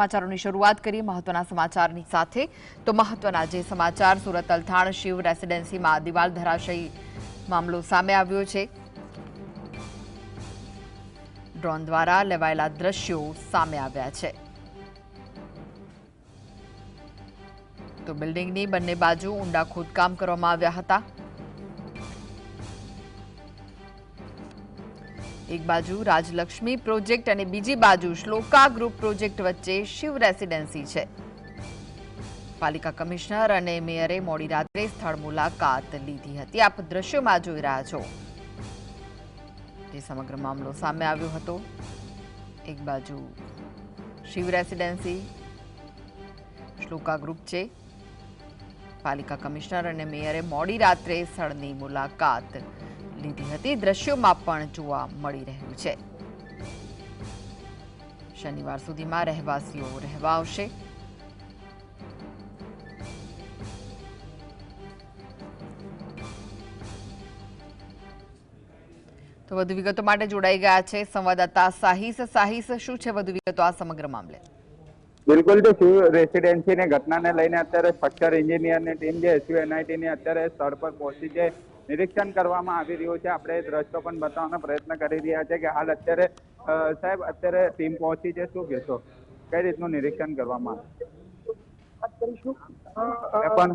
સમાચારોની શરૂઆત કરીએ મહત્વના સમાચારની સાથે તો મહત્વના જે સમાચાર સુરત અલથાણ શિવ રેસિડેન્સીમાં દિવાલ ધરાશયી મામલો સામે આવ્યો છે। ડ્રોન દ્વારા લેવાયેલા દ્રશ્યો સામે આવ્યા છે તો બિલ્ડિંગની બંને બાજુ ઊંડા ખોદકામ કરવામાં આવ્યા હતા। एक बाजू राजलक्ष्मी प्रोजेक्ट और बीजी बाजू श्लोका ग्रुप प्रोजेक्ट वच्चे शिव रेसिडेंसी है। पालिका कमिश्नर और मेयरे मोडी रात्रे स्थल मुलाकात लीधी हती। आप दृश्यों में जोई रह्या छो जे समग्र मामलो सामे आव्यो हतो। एक बाजू शिव रेसिडेंसी श्लोका ग्रुप है। पालिका कमिश्नर और मेयरे मोडी रात्रे स्थळनी मुलाकात લીધી હતી। દ્રશ્યોમાં પણ જોવા મળી રહ્યું છે। શનિવાર સુધીમાં રહેવાસીઓ રહેવા આવશે। તો વધુ વિગતો માટે જોડાઈ ગયા છે સંવાદદાતા સાહિસ। સાહિસ, શું છે વધુ વિગતો આ સમગ્ર મામલે? બિલકુલ, તો શિવ રેસિડેન્સીની ઘટનાને લઈને અત્યારે સ્ટ્રક્ચર એન્જિનિયરની ટીમ જે SUNIT અત્યારે સ્થળ પર પહોંચી છે, નિરીક્ષણ કરવામાં આવી રહ્યું છે। આપણે દ્રશ્યો પણ બતાવવાનો પ્રયત્ન કરી રહ્યા છે કે હાલ અત્યારે સાહેબ અત્યારે ટીમ પહોંચી છે, શું કહેશો, કઈ રીતનું નિરીક્ષણ કરવામાં પણ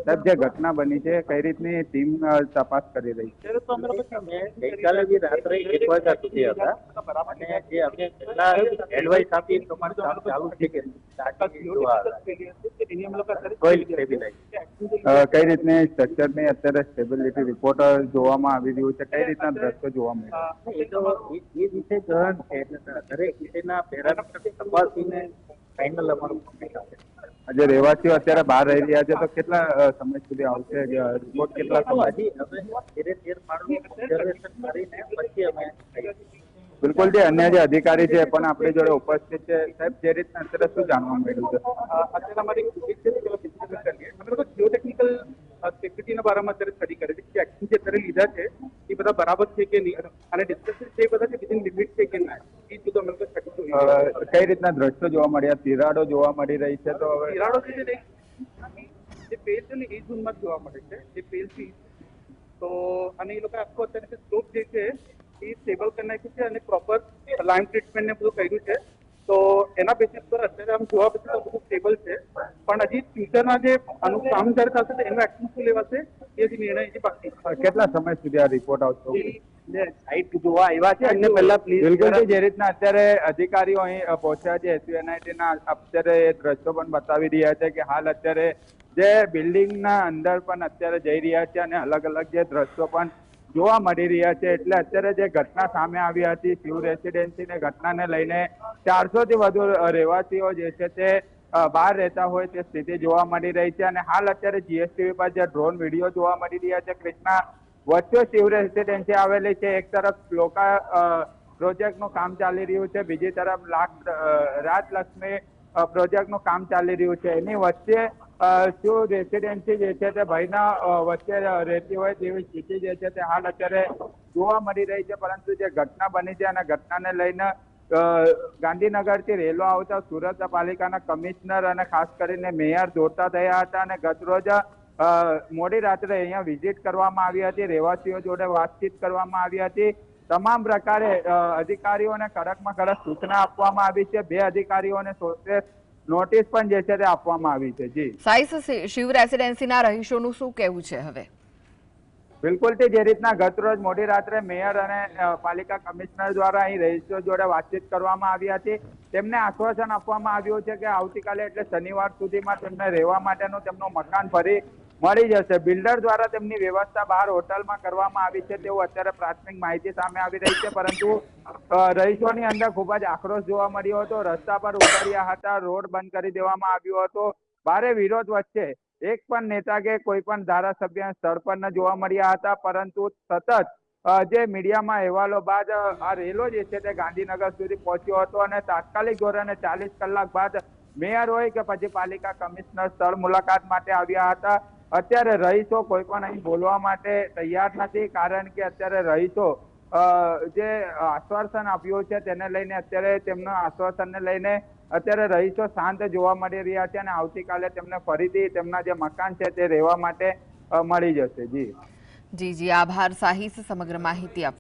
સાહેબ જે ઘટના બની છે કઈ રીતની ટીમ તપાસ કરી રહી છે? ગઈકાલે બી રાત્રે 1 વાગ્યા સુધી હતા અને જે અમે પહેલા એડવાઇસ આપી પ્રમાણે કામ ચાલુ છે કે કઈ રીતની સ્ટ્રક્ચરની અત્યારે સ્ટેબિલિટી રિપોર્ટ જોવામાં આવી રહ્યું છે, કઈ રીતના દ્રશ્યો જોવા મળ્યા? એ વિશે ગહન છે એટલે દરેક વિષયના પેરામીટર તપાસીને ફાઇનલ અમારું જે રહેવાસીઓ અત્યારે બહાર રહી રહ્યા છે તો કેટલા સમય સુધી આવશે રિપોર્ટ? કેટલા સમય? હજી અમે ધીરે ધીરે માણસનું ઓબ્ઝર્વેશન કરીને પછી અમે બિલકુલ, જે અન્ય જે અધિકારી છે પણ આપણી જોડે ઉપસ્થિત છે, સાહેબ જે રીતના અત્યારે શું જાણવા મળ્યું છે? અત્યારે અમારી જીઓટેકનિકલ સિક્યુરિટીના બારામાં અત્યારે સ્ટડી કરે છે કે એક્શન જે અત્યારે લીધા છે એ બધા બરાબર છે કે નહીં અને ડિસ્કશન છે એ બધા વિધિન લિમિટ છે કે ના, એ બધું અમે લોકો સ્ટડી કઈ રીતના દ્રશ્યો જોવા મળ્યા? તિરાડો જોવા મળી રહી છે, તો તિરાડો છે ને જે પેલ છે ને એ ઝોનમાં જ જોવા મળે છે, જે પેલ છે તો અને એ લોકો આખો અત્યારે સ્લોપ જે છે એ સ્ટેબલ કરી નાખ્યું છે અને પ્રોપર લાઇમ ટ્રીટમેન્ટ ને બધું કર્યું છે। તો એના બેસિસ પર અત્યારે આમ જોવા પછી તો બધું સ્ટેબલ છે, પણ હજી ફ્યુચરમાં જે આનું કામ જ્યારે થશે તો એનું એક્શન શું લેવાશે એ હજી નિર્ણય હજી બાકી છે। કેટલા સમય સુધી આ રિપોર્ટ આવશે? સાઇટ જોવા આવ્યા છે અને પહેલા પ્લીઝ બિલકુલ, જે રીતના અત્યારે અધિકારીઓ અહીં પહોંચ્યા છે SUNITના અત્યારે દ્રશ્યો પણ બતાવી રહ્યા છે કે હાલ અત્યારે જે બિલ્ડિંગના અંદર પણ અત્યારે જઈ રહ્યા છે અને અલગ અલગ જે દ્રશ્યો પણ જોવા મળી રહ્યા છે। એટલે અત્યારે જે ઘટના સામે આવી હતી શિવ રેસિડેન્સીની ઘટનાને લઈને 400 થી વધુ રહેવાસીઓ જે છે તે બહાર રહેતા હોય તે સ્થિતિ જોવા મળી રહી છે અને હાલ અત્યારે GSTV પર જે ડ્રોન વિડીયો જોવા મળી રહ્યા છે કૃષ્ણા વચ્ચે શિવ રેસિડેન્સી આવેલી છે, એક તરફ શ્લોકા પ્રોજેક્ટનું કામ ચાલી રહ્યું છે, બીજી તરફ રાજલક્ષ્મી પ્રોજેક્ટનું કામ ચાલી રહ્યું છે, એની વચ્ચે શિવ રેસિડેન્સી જે છે તે ભયના વચ્ચે રહેતી હોય તેવી સ્થિતિ જે છે તે હાલ અત્યારે જોવા મળી રહી છે। પરંતુ જે ઘટના બની છે અને ઘટનાને લઈને ગાંધીનગરથી રેલો આવતા સુરત પાલિકાના કમિશનર અને ખાસ કરીને મેયર દોડતા થયા હતા અને ગતરોજ મોડી રાત્રે અહીંયા વિઝિટ કરવામાં આવી હતી, રહેવાસીઓ જોડે વાતચીત કરવામાં આવી હતી। તમામ પ્રકારે અધિકારીઓને કડકમાં કડક સૂચના આપવામાં આવી છે। 2 અધિકારીઓને નોટિસ પણ જે છે તે આપવામાં આવી છે। જી સાઈસ, શિવ રેસિડેન્સીના રહીશોનું શું કહેવું છે હવે? બિલકુલ, જે રીતના ગતરોજ મોડી રાત્રે મેયર અને પાલિકા કમિશનર દ્વારા અહીં રહીશો જોડે વાતચીત કરવામાં આવી હતી, તેમને આશ્વાસન આપવામાં આવ્યું છે કે આવતીકાલે એટલે શનિવાર સુધીમાં તેમને રહેવા માટેનું તેમનું મકાન ફરી મળી જશે। બિલ્ડર દ્વારા તેમની વ્યવસ્થા બહાર હોટલમાં કરવામાં આવી છે તેવું અત્યારે પ્રાથમિક માહિતી સામે આવી રહી છે, પરંતુ રહીશોની અંદર ખૂબ જ આક્રોશ જોવા મળ્યો હતો, રસ્તા પર ઉતર્યા હતા, રોડ બંધ કરી દેવામાં આવ્યો હતો। ભારે વિરોધ વચ્ચે એક પણ નેતા કે કોઈ પણ ધારાસભ્ય સ્થળ પર ન જોવા મળ્યા હતા, પરંતુ સતત જે મીડિયામાં અહેવાલો બાદ આ રેલો જે છે તે ગાંધીનગર સુધી પહોંચ્યો હતો અને તાત્કાલિક ધોરણે 40 કલાક બાદ મેયર હોય કે પછી પાલિકા કમિશનર સ્થળ મુલાકાત માટે આવ્યા હતા। અત્યારે રહીશો કોઈ પણ અહીં બોલવા માટે તૈયાર નથી, કારણ કે અત્યારે રહીશો જે આશ્વાસન આપ્યું છે તેને લઈને અત્યારે તેમના આશ્વાસનને લઈને અત્યારે રહીશો શાંત જોવા મળી રહ્યા છે અને આવતીકાલે તેમને ફરીથી તેમના જે મકાન છે તે રહેવા માટે મળી જશે. જી જી આભાર સાહિસ સમગ્ર માહિતી આપવા